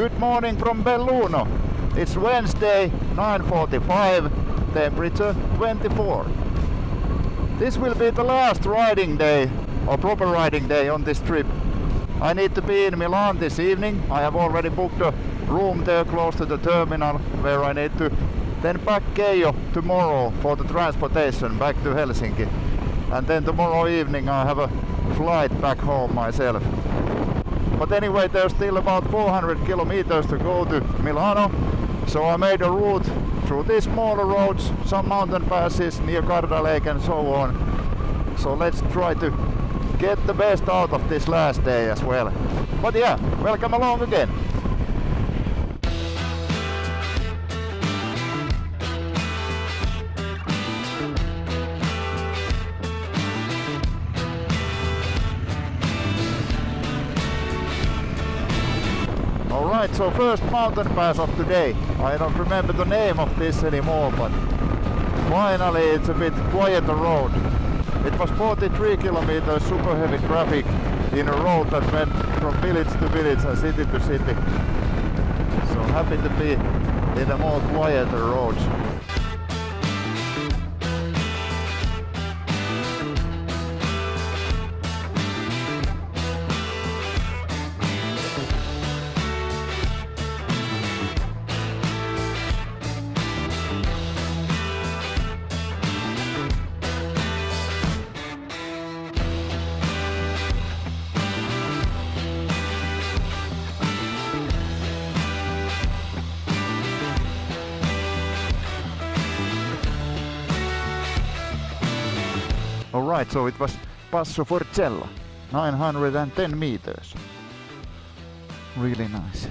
Good morning from Belluno. It's Wednesday, 9:45, temperature 24. This will be the last riding day, or proper riding day on this trip. I need to be in Milan this evening. I have already booked a room there close to the terminal where I need to then back Keijo tomorrow for the transportation back to Helsinki. And then tomorrow evening I have a flight back home myself. But anyway, there's still about 400 kilometers to go to Milano. So I made a route through these smaller roads, some mountain passes near Garda lake and so on. So let's try to get the best out of this last day as well. But yeah, welcome along again. Alright, so first mountain pass of today. I don't remember the name of this anymore, but finally it's a bit quieter road. It was 43 kilometers super heavy traffic in a road that went from village to village and city to city. So happy to be in a more quieter roads. Alright, so it was Passo Forcella, 910 meters. Really nice.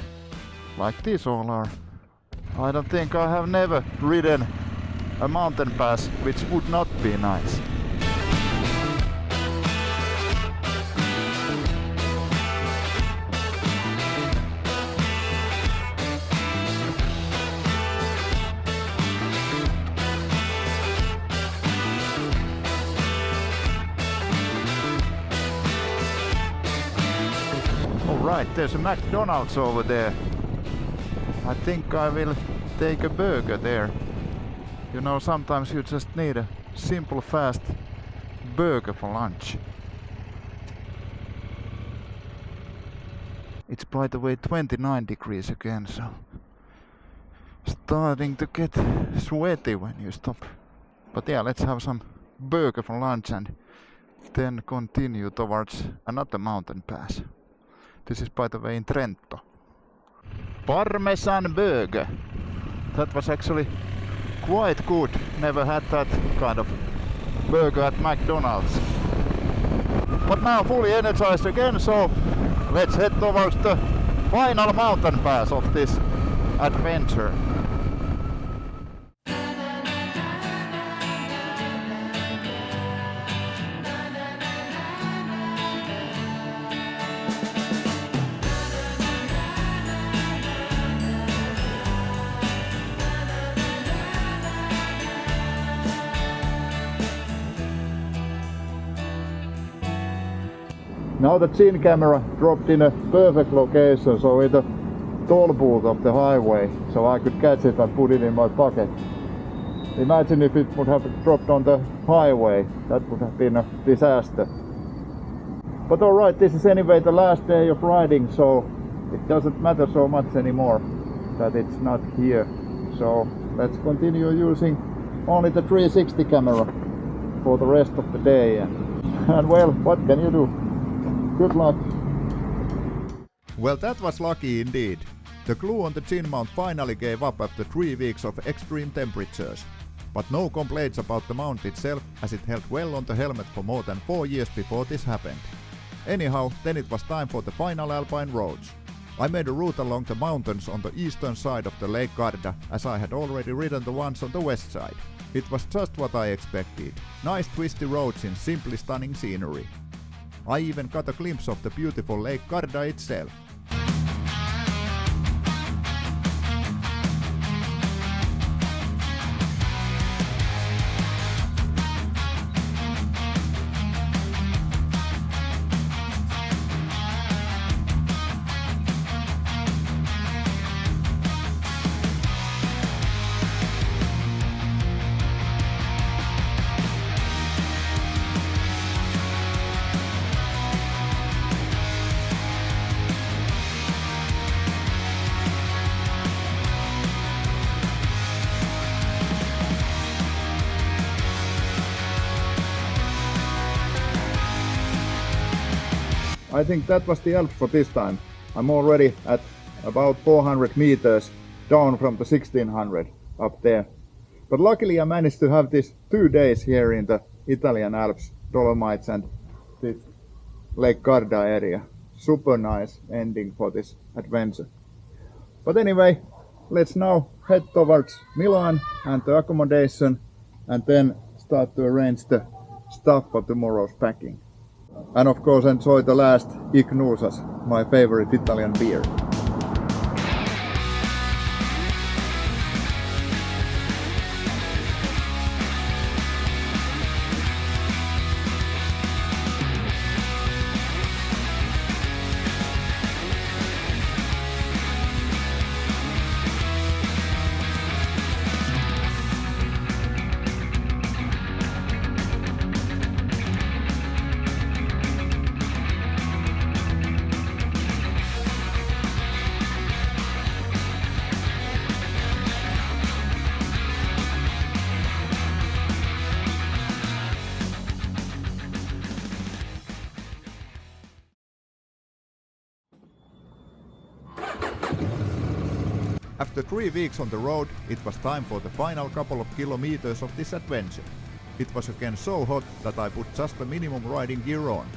Like these all are. I don't think I have never ridden a mountain pass which would not be nice. Right, there's a McDonald's over there. I think I will take a burger there. You know, sometimes you just need a simple, fast burger for lunch. It's, by the way, 29 degrees again, so starting to get sweaty when you stop. But yeah, let's have some burger for lunch and then continue towards another mountain pass. This is, by the way, in Trento. Parmesan burger. That was actually quite good. Never had that kind of burger at McDonald's. But now fully energized again, so let's head towards the final mountain pass of this adventure. Now the chin camera dropped in a perfect location, so in the toll booth of the highway, so I could catch it and put it in my pocket. Imagine if it would have dropped on the highway, that would have been a disaster. But alright, this is anyway the last day of riding, so it doesn't matter so much anymore that it's not here. So let's continue using only the 360 camera for the rest of the day. And well, what can you do? Good luck. Well, that was lucky indeed. The glue on the chin mount finally gave up after 3 weeks of extreme temperatures. But no complaints about the mount itself, as it held well on the helmet for more than 4 years before this happened. Anyhow, then it was time for the final alpine roads. I made a route along the mountains on the eastern side of the Lake Garda, as I had already ridden the ones on the west side. It was just what I expected. Nice twisty roads in simply stunning scenery. I even got a glimpse of the beautiful Lake Garda itself. I think that was the Alps for this time. I'm already at about 400 meters down from the 1600 up there. But luckily I managed to have this 2 days here in the Italian Alps, Dolomites and this Lake Garda area. Super nice ending for this adventure. But anyway, let's now head towards Milan and the accommodation and then start to arrange the stuff for tomorrow's packing. And of course enjoy the last Ignusas, my favorite Italian beer. After 3 weeks on the road, it was time for the final couple of kilometers of this adventure. It was again so hot that I put just the minimum riding gear on.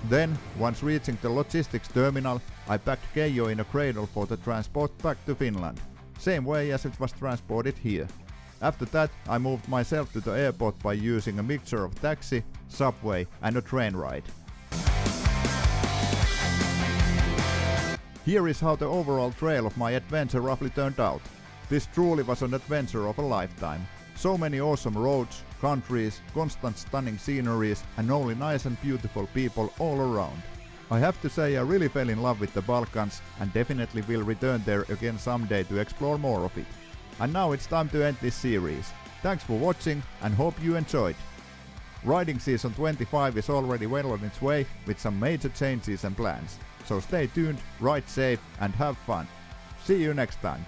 Then, once reaching the logistics terminal, I packed Keijo in a cradle for the transport back to Finland, same way as it was transported here. After that, I moved myself to the airport by using a mixture of taxi, subway and a train ride. Here is how the overall trail of my adventure roughly turned out. This truly was an adventure of a lifetime. So many awesome roads, countries, constant stunning sceneries and only nice and beautiful people all around. I have to say I really fell in love with the Balkans and definitely will return there again someday to explore more of it. And now it's time to end this series. Thanks for watching and hope you enjoyed. Riding season 25 is already well on its way with some major changes and plans. So stay tuned, ride safe and have fun. See you next time.